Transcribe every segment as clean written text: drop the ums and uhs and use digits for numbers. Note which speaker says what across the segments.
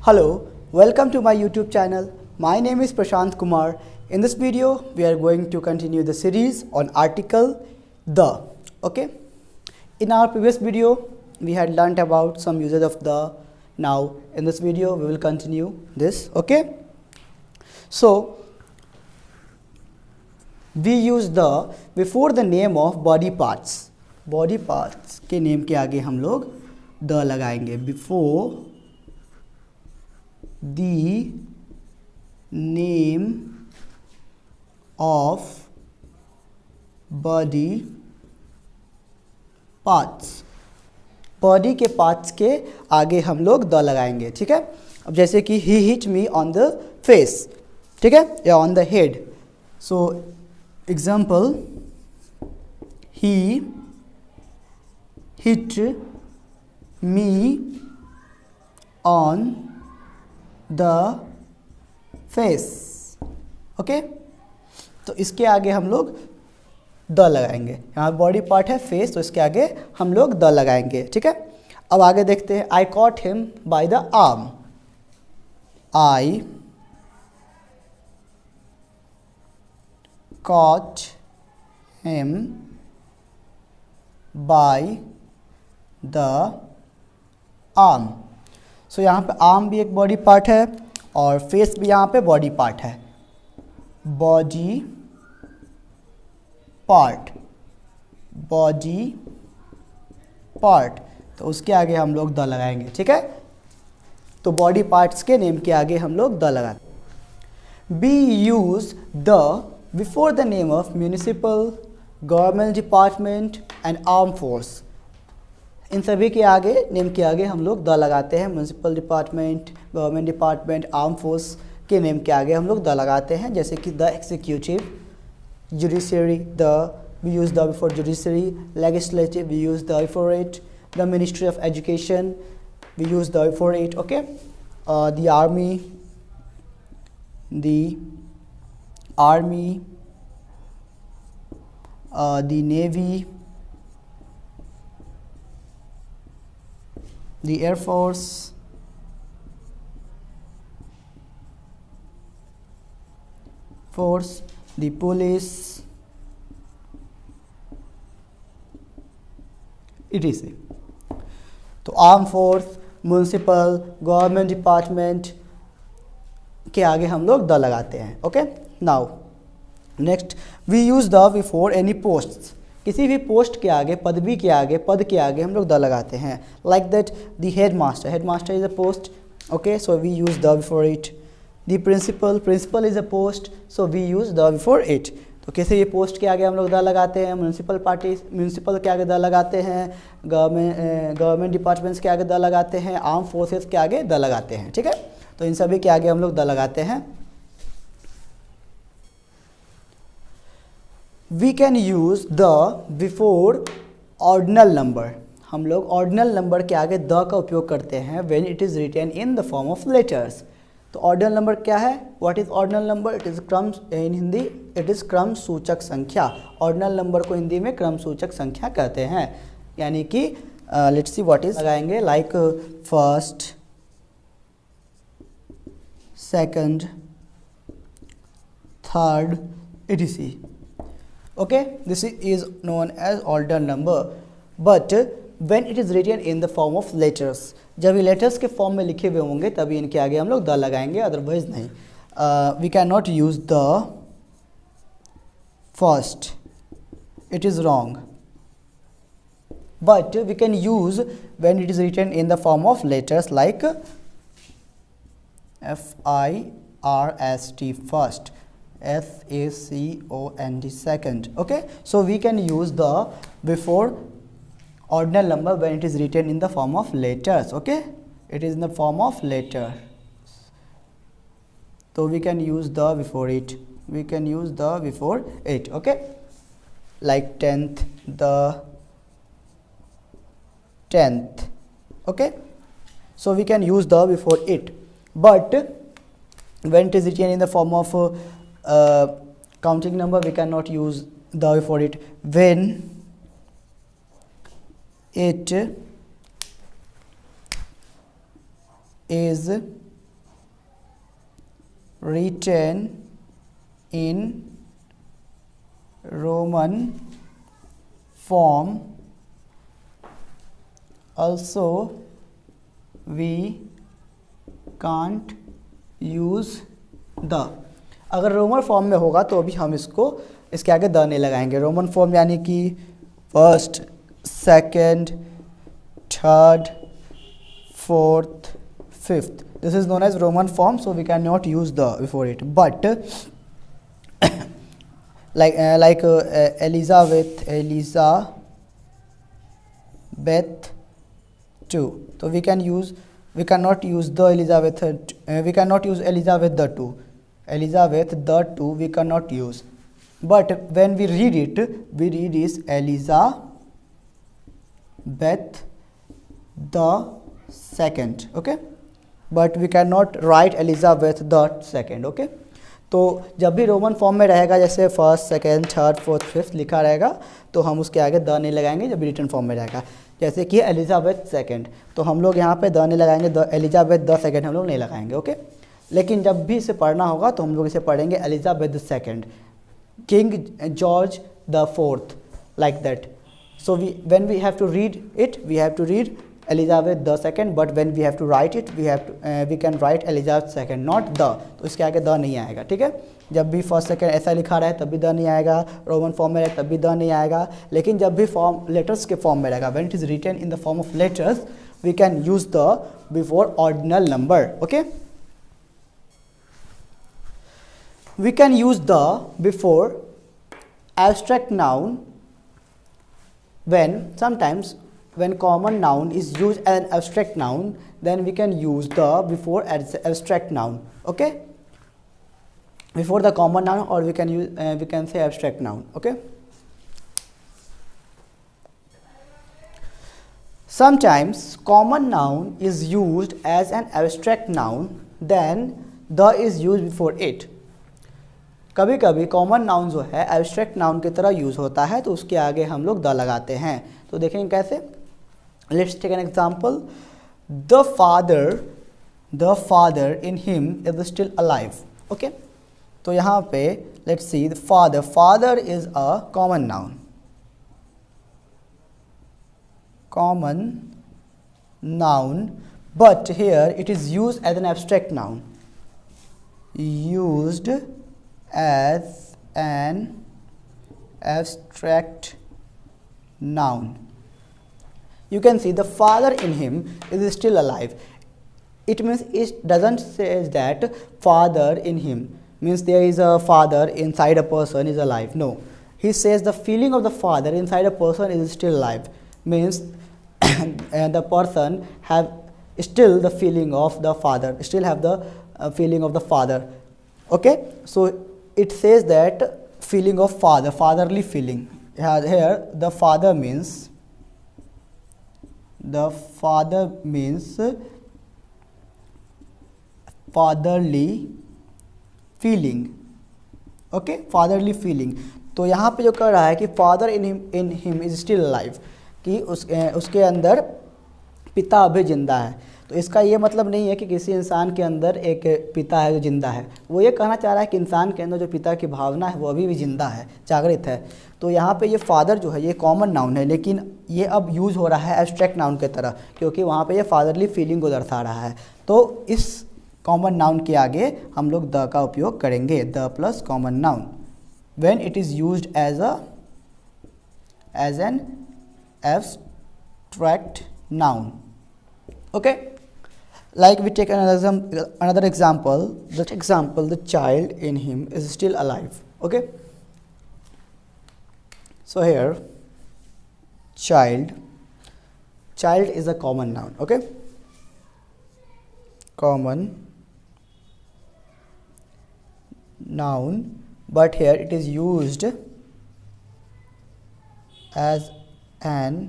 Speaker 1: Hello, welcome to my YouTube channel. My name is Prashant Kumar. In this video, we are going to continue the series on article the. Okay. In our previous video, we had learnt about some uses of the. Now, in this video, we will continue this. Okay. So, we use the before the name of body parts. Body parts के name के आगे हम लोग the लगाएंगे. Before the name of body parts. Body के parts के आगे हम लोग द लगाएंगे. ठीक है. अब जैसे कि he hit me on the face. ठीक है, या on the head. So example, he hit me on the face. Okay, तो इसके आगे हम लोग द लगाएंगे. यहाँ बॉडी पार्ट है फेस, तो इसके आगे हम लोग द लगाएंगे. ठीक है. अब आगे देखते हैं. I caught him by the arm. I caught him by the arm. So यहाँ पे आर्म भी एक बॉडी पार्ट है और फेस भी यहाँ पे बॉडी पार्ट है. बॉडी पार्ट, बॉडी पार्ट, तो उसके आगे हम लोग द लगाएंगे. ठीक है. तो बॉडी पार्ट्स के नेम के आगे हम लोग द लगाएंगे. We use the before the name of municipal, government department and arm force. इन सभी के आगे नेम के आगे हम लोग द लगाते हैं. Municipal department, government department, arm force के नेम के आगे हम लोग द लगाते हैं. जैसे कि the executive, judiciary, we use the before judiciary. Legislative, we use the before it. The Ministry of Education, we use the before it. Okay. The army, the navy, the air force, the police, etc. तो arm force, municipal, government department के आगे हम लोग the लगाते हैं. Okay. Now next, we use the before any post. किसी भी post के आगे, पदवी के आगे, पद के आगे हम लोग द लगाते हैं. Like that the head master. Head master is a post. Okay, so we use the before it. The principal, principal is a post, so we use the before it. तो किसी भी पोस्ट के आगे हम लोग the लगाते हैं. Municipal party, municipal के आगे द लगाते हैं. गवर्नमेंट डिपार्टमेंट्स के आगे द लगाते हैं. आर्म फोर्सेस के आगे द लगाते हैं. ठीक है. तो इन सभी के आगे हम लोग द लगाते हैं. We can use the before ordinal number. हम लोग ऑर्डिनल नंबर के आगे द का उपयोग करते हैं when it is written in the form of letters. तो ऑर्डिनल नंबर क्या है? What is ordinal number? It is क्रम, इन हिंदी इट इज क्रम सूचक संख्या. ऑर्डिनल नंबर को हिंदी में क्रम सूचक संख्या कहते हैं. यानी कि लेट्स सी व्हाट इज लगाएंगे. Like first, second, third, etc. Okay, this is known as ordinal number. But when it is written in the form of letters, जब ये लेटर्स के फॉर्म में लिखे हुए होंगे तभी इनके आगे हम लोग द लगाएंगे, अदरवाइज नहीं. We can not use the first, it is wrong. But we can use when it is written in the form of letters like FIRST first, SACOND second. Okay, so we can use the before ordinal number when it is written in the form of letters. Okay, it is in the form of letter, so we can use the before it. We can use the before it. Okay, like 10th, the 10th. Okay, so we can use the before it. But when it is written in the form of counting number, we cannot use the before it. When it is written in Roman form. Also we can't use the. अगर Roman form में होगा तो अभी हम इसके आगे the नहीं लगाएंगे. रोमन फॉर्म यानी कि first, second, third, fourth, fifth. This is known as Roman form, so we can not use the before it. But like Elizabeth 2. So we cannot use the Elizabeth. We cannot use Elizabeth the 2. Elizabeth the 2 we cannot use. But when we read it, we read is Elizabeth the second. Okay. But we cannot write Elizabeth the second. Okay. तो जब भी Roman form में रहेगा, जैसे first, second, third, fourth, fifth लिखा रहेगा, तो हम उसके आगे द नहीं लगाएंगे. जब भी रिटन फॉर्म में रहेगा, जैसे कि एलिजाबेथ सेकेंड, तो हम लोग यहाँ पे द नहीं लगाएंगे. द एलिजाबेथ द सेकेंड हम लोग नहीं लगाएंगे. ओके. लेकिन जब भी इसे पढ़ना होगा तो हम लोग इसे पढ़ेंगे Elizabeth the second, king George the fourth, like that. So when we have to read it, we have to read Elizabeth the second, but when we have to write it, we can write Elizabeth second, not the. तो इसके आगे the नहीं आएगा. ठीक है. जब भी first, second ऐसा लिखा रहे तब भी द नहीं आएगा. रोमन फॉर्म में रहे तब भी द नहीं आएगा. लेकिन जब भी फॉर्म लेटर्स के फॉर्म में रहेगा, when it is written in the form of letters, we can use the before ordinal number. Okay. We can use the before abstract noun sometimes when common noun is used as an abstract noun, then we can use the before as abstract noun. Okay. Before the common noun, or we can say abstract noun. Okay. Sometimes common noun is used as an abstract noun, then the is used before it. कभी कभी common noun जो है abstract noun की तरह use होता है, तो उसके आगे हम लोग द लगाते हैं. तो देखेंगे कैसे. Let's take an example. The father in him is still alive. Okay. तो यहाँ पे let's see the father is a common noun, but here it is used as an abstract noun. Used as an abstract noun. You can see the father in him is still alive. It means it doesn't say that father in him means there is a father inside a person is alive. No, he says the feeling of the father inside a person is still alive, means the person have still the feeling of the father, still have the feeling of the father. Okay. So it says that feeling of father, fatherly feeling. Here the father means fatherly feeling. Okay. fatherly feeling. तो यहाँ पे जो कर रहा है कि father in him is still alive, कि उसके अंदर पिता अभी जिंदा है. तो इसका ये मतलब नहीं है कि किसी इंसान के अंदर एक पिता है जो जिंदा है. वो ये कहना चाह रहा है कि इंसान के अंदर जो पिता की भावना है वो अभी भी जिंदा है, जागृत है. तो यहाँ पे ये फादर जो है ये कॉमन नाउन है, लेकिन ये अब यूज़ हो रहा है एब्स्ट्रैक्ट नाउन की तरह, क्योंकि वहाँ पे ये फादरली फीलिंग को दर्शा रहा है. तो इस कॉमन नाउन के आगे हम लोग द का उपयोग करेंगे, the plus common noun, when it is used as an abstract noun. Okay. Like we take another example. That example, the child in him is still alive. Okay. So here child is a common noun. Okay. Common noun, but here it is used as an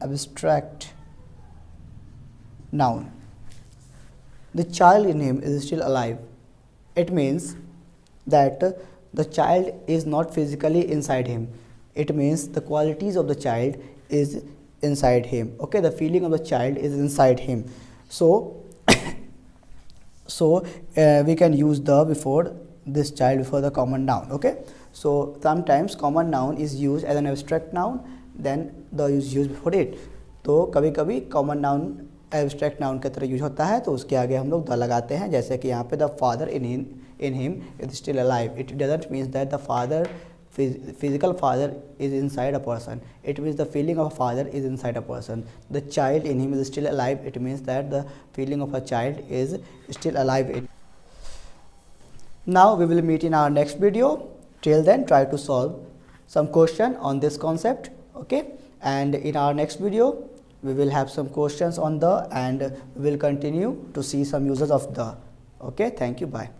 Speaker 1: abstract noun. The child in him is still alive. It means that the child is not physically inside him. It means the qualities of the child is inside him. Okay, the feeling of the child is inside him. So So we can use the before this child before the common noun. Okay, so sometimes common noun is used as an abstract noun, then the is used before it. तो कभी कभी common noun abstract noun की तरह use होता है, तो उसके आगे हम लोग द लगाते हैं. जैसे कि यहाँ पे the father in him is still alive. It doesn't mean that the father physical father is inside a person. It means the feeling of a father is inside a person. The child in him is still alive. It means that the feeling of a child is still alive. Now we will meet in our next video. Till then, try to solve some question on this concept. Okay, and in our next video we will have some questions on the, and we will continue to see some uses of the. Okay, thank you, bye.